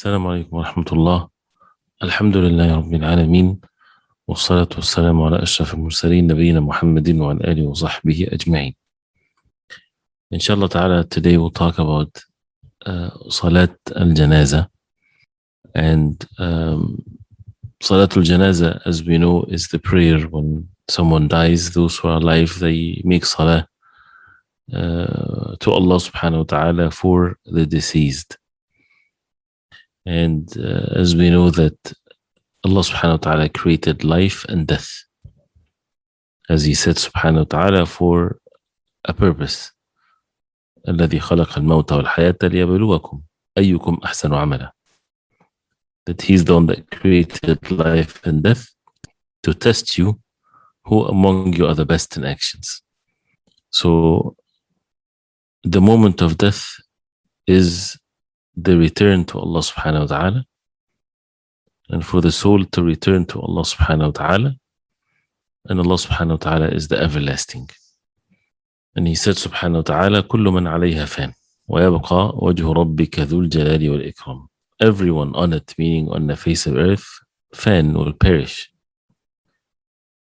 السلام عليكم ورحمة الله. الحمد لله رب العالمين، والصلاة والسلام على أشرف المرسلين نبينا محمد وعلى آله وصحبه أجمعين. Inshallah ta'ala, today we'll talk about Salat al-Janazah. And Salat al-Janazah, as we know, is the prayer when someone dies. Those who are alive, they make salah to Allah subhanahu wa ta'ala for the deceased. And as we know that Allah subhanahu wa ta'ala created life and death, as he said subhanahu wa ta'ala, for a purpose. الذي خلق الموت والحياة ليبلوكم أيكم أحسن عملا. That he's the one that created life and death to test you who among you are the best in actions. So the moment of death is the return to Allah subhanahu wa ta'ala, and for the soul to return to Allah subhanahu wa ta'ala, and Allah subhanahu wa ta'ala is the everlasting. And he said subhanahu wa ta'ala, كل من عليها فان ويبقى وجه ربك ذو الجلال والإكرام. Everyone on it, meaning on the face of earth, fan will perish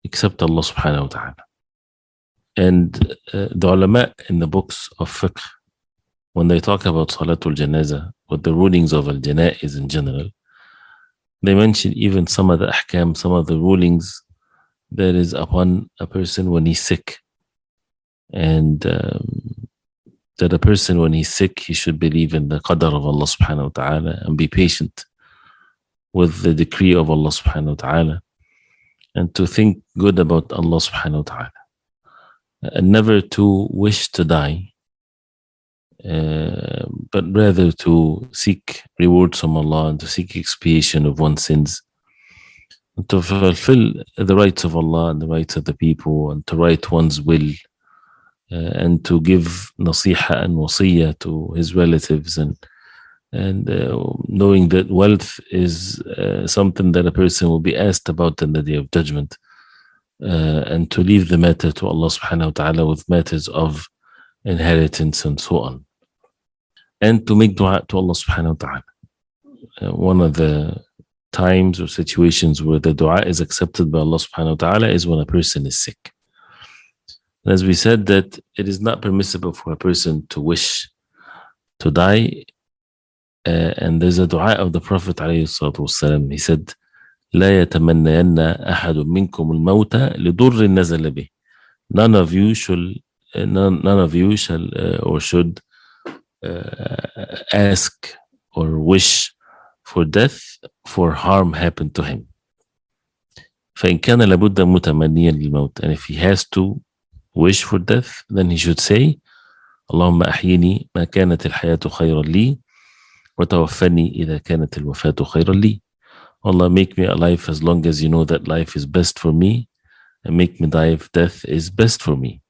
except Allah subhanahu wa ta'ala. And the ulama in the books of fiqh, when they talk about Salatul Janazah, with the rulings of al-Janaiz in general, they mention even some of the ahkam, some of the rulings that is upon a person when he's sick. And that a person when he's sick, he should believe in the qadr of Allah subhanahu wa ta'ala and be patient with the decree of Allah subhanahu wa ta'ala, and to think good about Allah subhanahu wa ta'ala, and never to wish to die, but rather to seek rewards from Allah and to seek expiation of one's sins, and to fulfill the rights of Allah and the rights of the people, and to write one's will, and to give nasiha and wasiyah to his relatives, and knowing that wealth is something that a person will be asked about in the Day of Judgment, and to leave the matter to Allah subhanahu wa ta'ala with matters of inheritance and so on, and to make dua to Allah subhanahu wa ta'ala. One of the times or situations where the dua is accepted by Allah subhanahu wa ta'ala is when a person is sick. And as we said, that it is not permissible for a person to wish to die. And there's a dua of the Prophet alayhi salatu wasalam. He said, لا يتمنين أحد منكم الموت لضر نزل به. None of you shall or should ask or wish for death for harm happened to him. فإن كان لابد متمنيا للموت. And if he has to wish for death, then he should say, اللهم أحيني ما كانت الحياة خيرا لي وتوفني إذا كانت الوفاة خيرا لي. Allah, make me alive as long as you know that life is best for me, and make me die if death is best for me.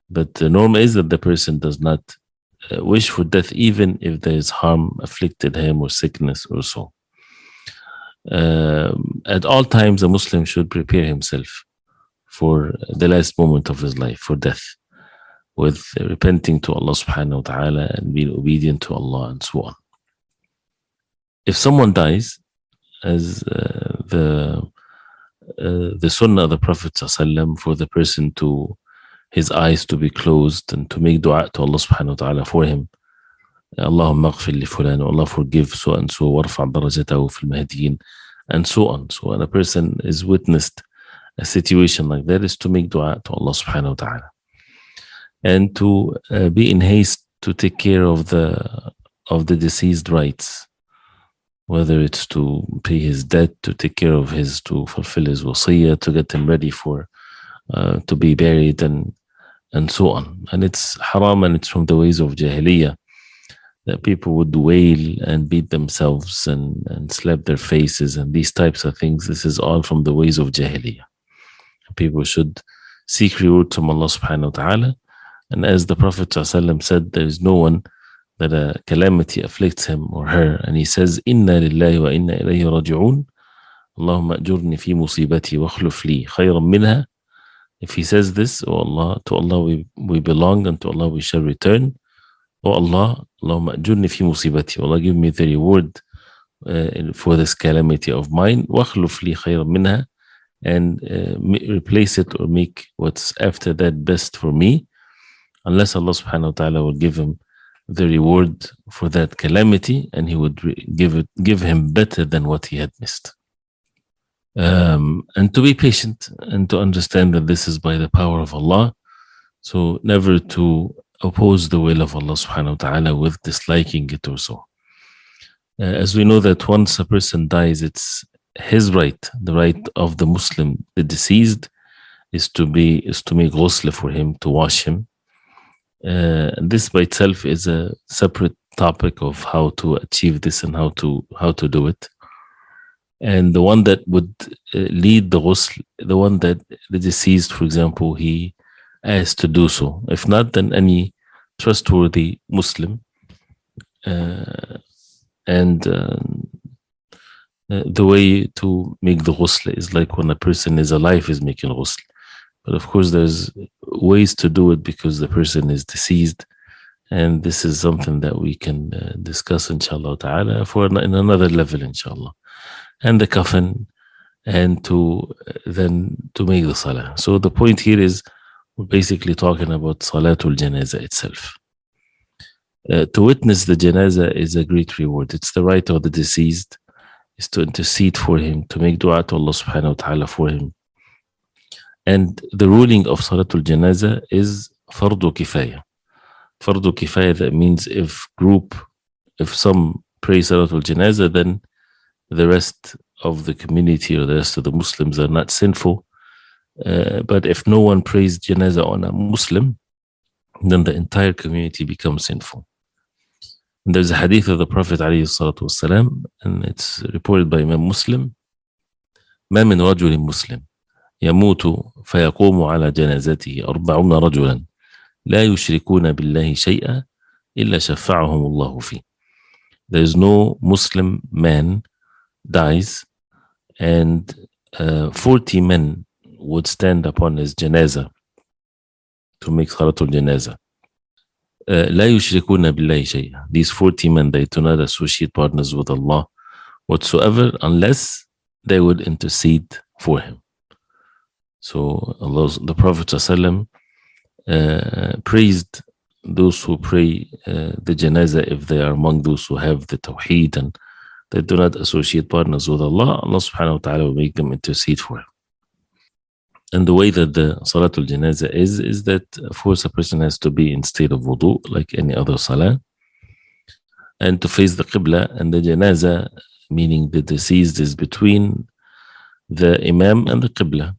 But the norm is that the person does not wish for death even if there is harm afflicted him or sickness or so. At all times, a Muslim should prepare himself for the last moment of his life, for death, with repenting to Allah subhanahu wa ta'ala and being obedient to Allah and so on. If someone dies, as the sunnah of the Prophet ﷺ, for the person to his eyes to be closed and to make dua to Allah subhanahu wa ta'ala for him, Allahumma aghfir li fulan, Allah forgive so and so, warfa' darajatahu fil mahdiyin, and so on. So when a person is witnessed a situation like that, is to make dua to Allah subhanahu wa ta'ala, and to be in haste to take care of the deceased rights, whether it's to pay his debt, to take care of his, to fulfill his wasiyah, to get him ready for to be buried, and so on. And it's haram, and it's from the ways of jahiliyyah that people would wail and beat themselves and slap their faces and these types of things. This is all from the ways of jahiliyyah. People should seek reward from Allah subhanahu wa ta'ala. And as the Prophet ﷺ said, there is no one that a calamity afflicts him or her, and he says, Inna lillahi wa inna ilayhi raji'un, Allahumma ajurni fi musibati wa akhluf li khayran minha. If he says this, oh Allah, to Allah we belong, and to Allah we shall return. Oh Allah, Allahumma ajurni fi musibati, Allah give me the reward for this calamity of mine, وَاخْلُفْ لِي خَيْرًا مِنْهَا, and replace it or make what's after that best for me, unless Allah subhanahu wa ta'ala will give him the reward for that calamity, and he would give him better than what he had missed. And to be patient and to understand that this is by the power of Allah. So never to oppose the will of Allah subhanahu wa ta'ala with disliking it or so. As we know that once a person dies, it's his right, the right of the Muslim, the deceased, is to make ghusl for him, to wash him. This by itself is a separate topic of how to achieve this and how to do it. And the one that would lead the ghusl, the one that the deceased, for example, he asked to do so. If not, then any trustworthy Muslim. The way to make the ghusl is like when a person is alive is making ghusl. But of course, there's ways to do it because the person is deceased. And this is something that we can discuss, inshallah ta'ala, in another level, inshallah. And the coffin, and to make the salah. So the point here is we're basically talking about Salat al-Janazah itself. To witness the Janazah is a great reward. It's the right of the deceased, is to intercede for him, to make dua to Allah subhanahu wa ta'ala for him. And the ruling of Salat al-Janazah is fardu kifaya. Fardu kifaya, that means if some pray Salat al-Janazah, then the rest of the community or the rest of the Muslims are not sinful. But if no one prays Janazah on a Muslim, then the entire community becomes sinful. And there's a hadith of the Prophet ﷺ, and it's reported by Imam Muslim. ما من رجل مسلم يموت فيقوم على جنازته 40 رجلا لا يشركون بالله شيئا إلا شفعهم الله فيه. There is no Muslim man dies and 40 men would stand upon his janazah to make Salatul Janazah. لا يشركون بالله شيئا. These 40 men, they do not associate partners with Allah whatsoever unless they would intercede for him. So the Prophet ﷺ praised those who pray the janazah if they are among those who have the tawheed and they do not associate partners with Allah. Allah subhanahu wa ta'ala will make them intercede for him. And the way that the Salatul Janazah is that, of course, a person has to be in state of wudu, like any other salah, and to face the Qibla, and the Janazah, meaning the deceased, is between the Imam and the Qibla.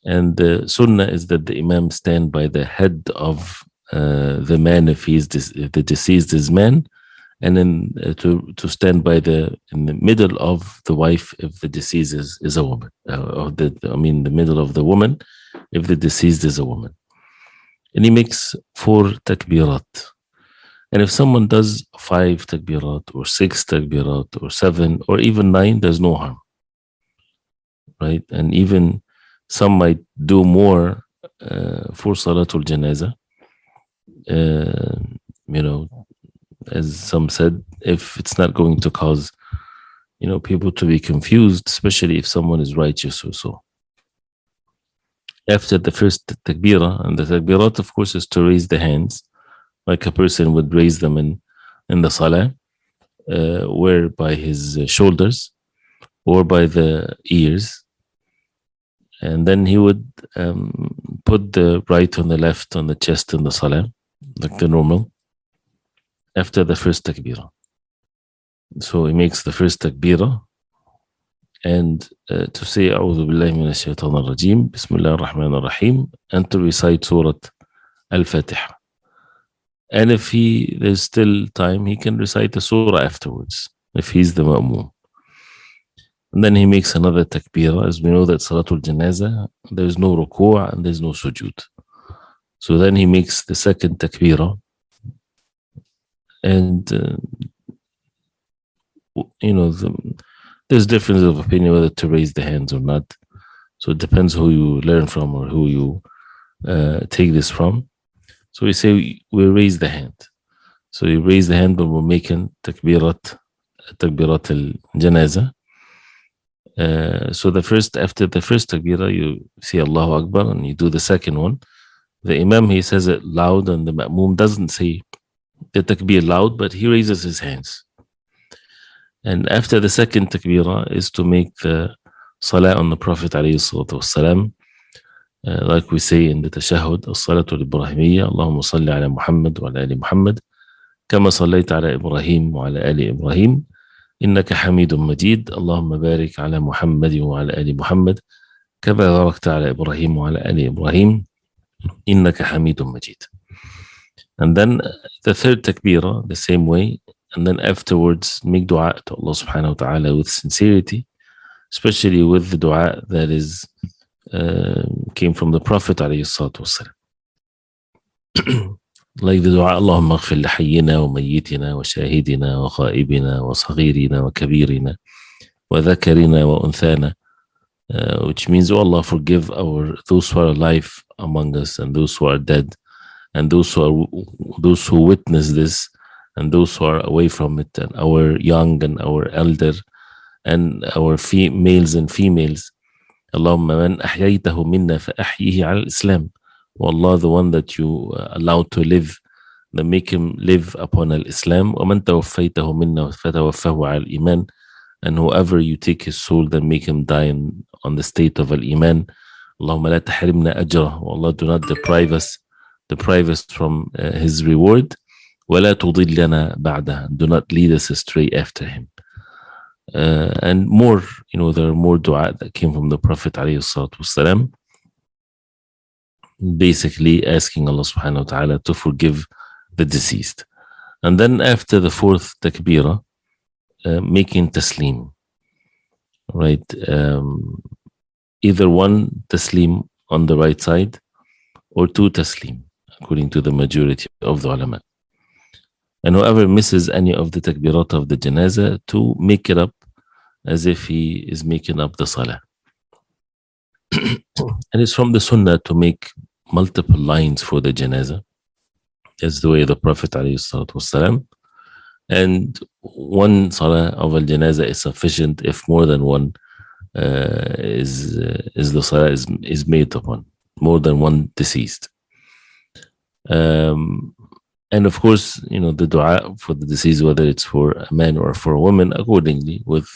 And the Sunnah is that the Imam stand by the head of the man if the deceased is man, and then to stand by in the middle of the wife if the deceased is a woman, the middle of the woman if the deceased is a woman. And he makes 4 takbirat. And if someone does 5 takbirat or 6 takbirat or 7 or even 9, there's no harm, right? And even some might do more for Salatul Janazah, as some said, if it's not going to cause, people to be confused, especially if someone is righteous or so. After the first takbirah, and the takbirat, of course, is to raise the hands, like a person would raise them in the salah, where by his shoulders or by the ears. And then he would put the right on the left on the chest in the salah, like the normal, after the first takbirah. So he makes the first takbirah and to say A'udhu billahi minash shaitanir rajim, Bismillahir Rahmanir Rahim, and to recite Surah Al-Fatiha. And if there's still time, he can recite the surah afterwards, if he's the ma'mum. And then he makes another takbirah. As we know that Salatul Janazah, there's no ruku' and there's no sujood. So then he makes the second takbirah. And, there's difference of opinion whether to raise the hands or not. So it depends who you learn from or who you take this from. So we say we raise the hand. So you raise the hand when we're making takbirat takbirat al-Janazah. So after the first takbirah, you say Allahu Akbar and you do the second one. The Imam, he says it loud, and the Ma'mum doesn't say the takbir loud, but he raises his hands. And after the second takbirah is to make the Salah on the Prophet alayhi salatu wassalam, like we say in the tashahhud, as-salatu al-Ibrahimiyya, Allahumma salli ala Muhammad wa ala ali Muhammad, kama sallayta ala Ibrahim wa ala ali Ibrahim, innaka hamidun majid, Allahumma barik ala Muhammad wa ala ali Muhammad, kama barakta ala Ibrahim wa ala ali Ibrahim, innaka hamidun majid. And then the third takbirah, the same way, and then afterwards make dua to Allah subhanahu wa ta'ala with sincerity, especially with the dua that is came from the Prophet alayhi salatu wassalam. Like the dua, Allahumma aghfir li hayyina wa mayyitina wa shahidina wa ghaibina wa saghirina wa kabirina wa dhakarina wa unthana, which means, oh Allah, forgive those who are alive among us and those who are dead, and those who witness this and those who are away from it, and our young and our elder and our males and females. Allahumma man ahyaytahu minna fa ahyihi ala al-Islam. O Allah, the one that you allowed to live, then make him live upon al-Islam. Wa man tawaffaytahu minna fa tawaffahu ala al-Iman. And whoever you take his soul, then make him die on the state of al-Iman. Allahumma la tahrimna ajrah. O Allah, do not deprive us from his reward. وَلَا تُضِلَّنَا بَعْدَهُ. Do not lead us astray after him. And more, there are more dua that came from the Prophet ﷺ, basically asking Allah subhanahu wa ta'ala to forgive the deceased. And then after the fourth takbirah, making taslim, right? Either one taslim on the right side or two taslim, according to the majority of the ulama. And whoever misses any of the takbirat of the janazah, to make it up as if he is making up the salah. And it's from the sunnah to make multiple lines for the janazah. That's the way of the Prophet ﷺ. And one salah of al-janazah is sufficient if more than one is the salah is made upon, more than one deceased. And of course, the dua for the deceased, whether it's for a man or for a woman, accordingly, with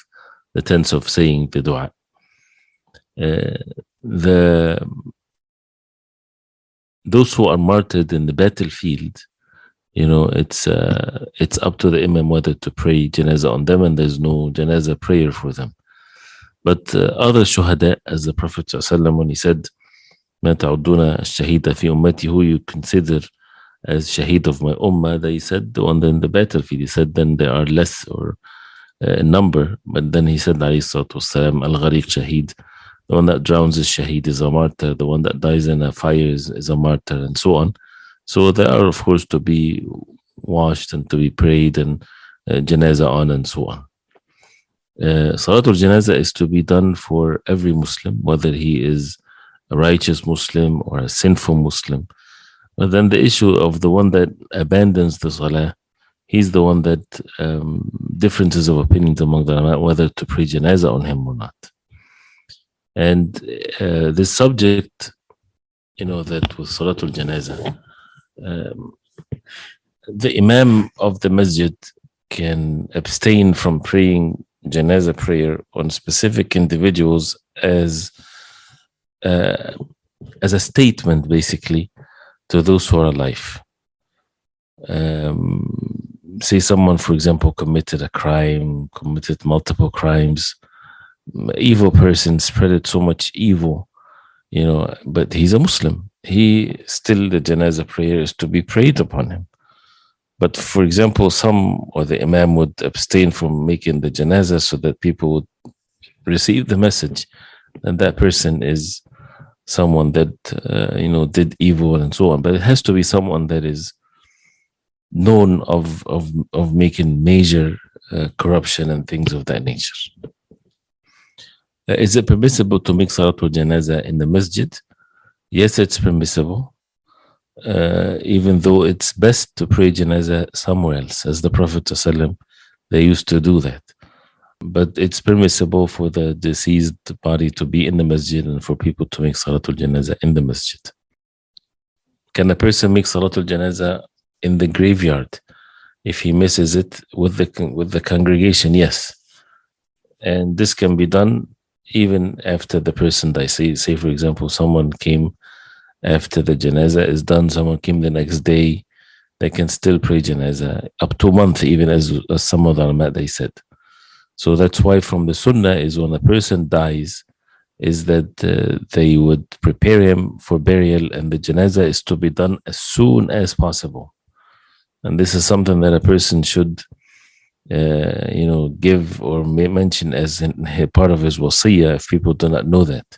the tense of saying the dua. Those who are martyred in the battlefield, it's up to the imam whether to pray janazah on them, and there's no janazah prayer for them. But other shuhada, as the Prophet ﷺ, when he said, "Ma ta'uduna ash-shahida fi ummati," who you consider as shaheed of my ummah, they said the one in the battlefield. He said then there are less or number, but then he said alayhi salatu wassalam, al-ghariq shaheed, the one that drowns is shaheed, is a martyr, the one that dies in a fire is a martyr, and so on. So they are, of course, to be washed and to be prayed and janazah on and so on. Salat al-Janazah is to be done for every Muslim, whether he is a righteous Muslim or a sinful Muslim. But then the issue of the one that abandons the salah, he's the one that differences of opinions among the ulama whether to pray janazah on him or not. And this subject, that with Salatul Janazah, the Imam of the masjid can abstain from praying janazah prayer on specific individuals as a statement, basically, to those who are alive. Say someone, for example, committed a crime, committed multiple crimes, evil person, spreaded so much evil, but he's a Muslim. The janazah prayer is to be prayed upon him. But for example, the imam would abstain from making the janazah so that people would receive the message that that person is someone that, did evil and so on. But it has to be someone that is known of making major corruption and things of that nature. Is it permissible to make Salatul Janazah in the masjid? Yes, it's permissible. Even though it's best to pray Janazah somewhere else. As the Prophet ﷺ, They used to do that. But it's permissible for the deceased body to be in the masjid and for people to make Salat al-Janazah in the masjid. Can a person make Salat al-Janazah in the graveyard if he misses it with the congregation? Yes. And this can be done even after the person dies. Say for example, someone came after the Janazah is done, someone came the next day, they can still pray Janazah up to a month, even as some of the ulama they said. So that's why from the sunnah is when a person dies, is that they would prepare him for burial, and the Janazah is to be done as soon as possible. And this is something that a person should give or mention as part of his wasiyah if people do not know that.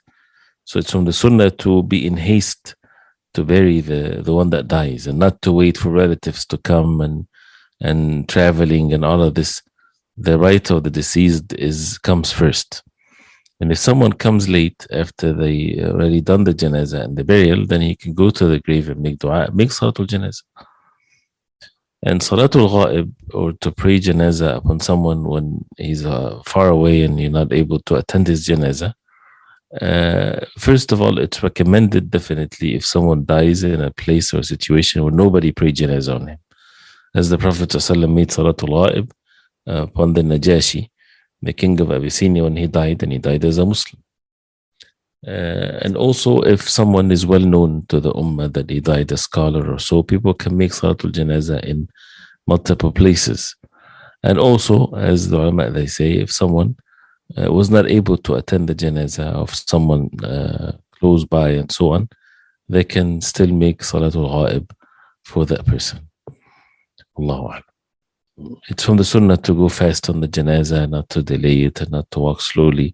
So it's from the sunnah to be in haste to bury the one that dies, and not to wait for relatives to come and traveling and all of this. The right of the deceased comes first. And if someone comes late after they already done the janazah and the burial, then he can go to the grave and make dua, make salatul janazah. And salatul ghaib, or to pray janazah upon someone when he's far away and you're not able to attend his janazah. First of all, it's recommended definitely if someone dies in a place or situation where nobody prayed janazah on him. As the Prophet ﷺ made salatul ghaib upon the Najashi, the king of Abyssinia, when he died, and he died as a Muslim. And also, if someone is well known to the Ummah that he died a scholar or so, people can make Salatul Janazah in multiple places. And also, as the ulama they say, if someone was not able to attend the Janazah of someone close by and so on, they can still make Salatul Ghaib for that person. Allahu Akbar. It's from the sunnah to go fast on the janazah, not to delay it and not to walk slowly,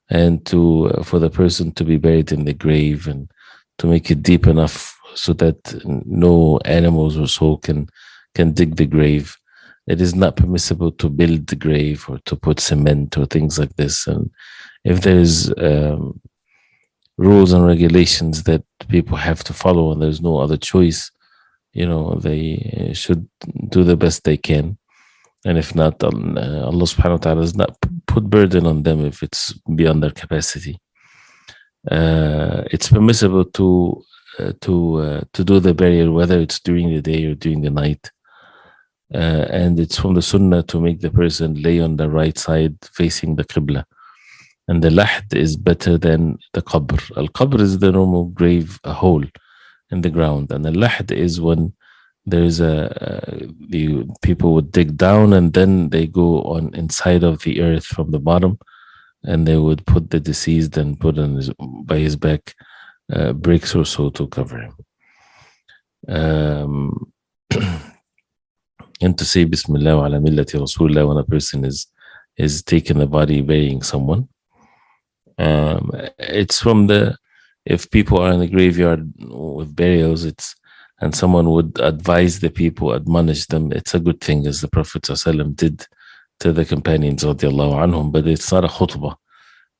and to for the person to be buried in the grave and to make it deep enough so that no animals or so can dig the grave. It is not permissible to build the grave or to put cement or things like this. And if there is rules and regulations that people have to follow and there's no other choice, they should do the best they can. And if not, Allah subhanahu wa ta'ala does not put burden on them if it's beyond their capacity. It's permissible to do the burial, whether it's during the day or during the night. And it's from the sunnah to make the person lay on the right side facing the qibla. And the lahd is better than the qabr. Al-qabr is the normal grave, a hole in the ground. And the lahd is when there is the people would dig down and then they go on inside of the earth from the bottom, and they would put the deceased and put on by his back bricks or so to cover him. And to say Bismillah wa ala millati Rasulullah when a person is taking the body, burying someone. It's from if people are in the graveyard with burials, and someone would advise the people, admonish them, it's a good thing, as the Prophet ﷺ did to the companions radiallahu anhum, but it's not a khutbah,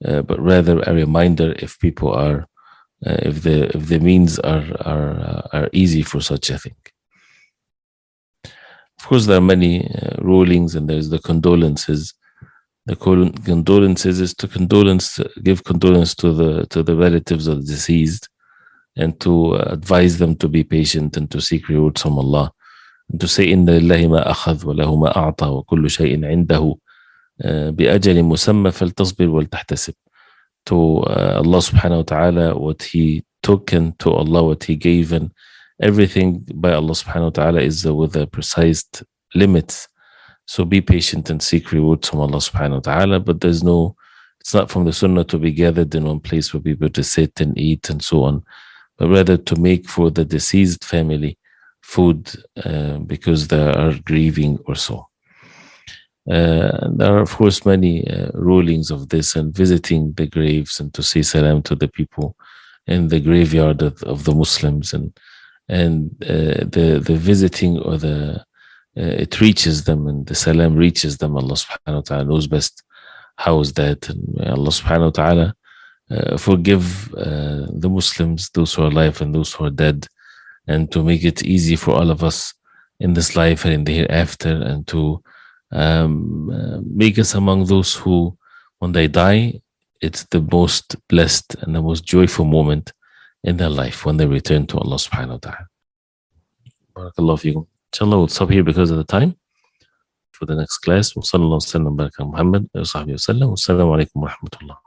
but rather a reminder if people are, if the means are easy for such a thing. Of course, there are many rulings, and there's the condolences. The condolences is to give condolence to the relatives of the deceased, and to advise them to be patient and to seek rewards from Allah, and to say inna lillahi ma akhadh wa lahu ma a'ta wa kullu shay'in 'indahu bi ajalin musamma faltasbir wal tahtasib. To Allah subhanahu wa ta'ala what he took, and to Allah what he gave, and everything by Allah subhanahu wa ta'ala is with a precise limits. So be patient and seek rewards from Allah subhanahu wa ta'ala, but it's not from the sunnah to be gathered in one place for people to sit and eat and so on, but rather to make for the deceased family food because they are grieving or so. There are, of course, many rulings of this, and visiting the graves and to say salam to the people in the graveyard of the Muslims, and the visiting or it reaches them, and the salam reaches them. Allah subhanahu wa ta'ala knows best how is that, and Allah subhanahu wa ta'ala forgive the Muslims, those who are alive and those who are dead, and to make it easy for all of us in this life and in the hereafter, and to Make us among those who, when they die, it's the most blessed and the most joyful moment in their life when they return to Allah subhanahu wa ta'ala. Barakallahu feekum. Inshallah, we'll stop here because of the time. For the next class, wa sallallahu wa sallam baraka Muhammad wa sahbihi wa sallam. Wassalamu alaikum wa rahmatullah.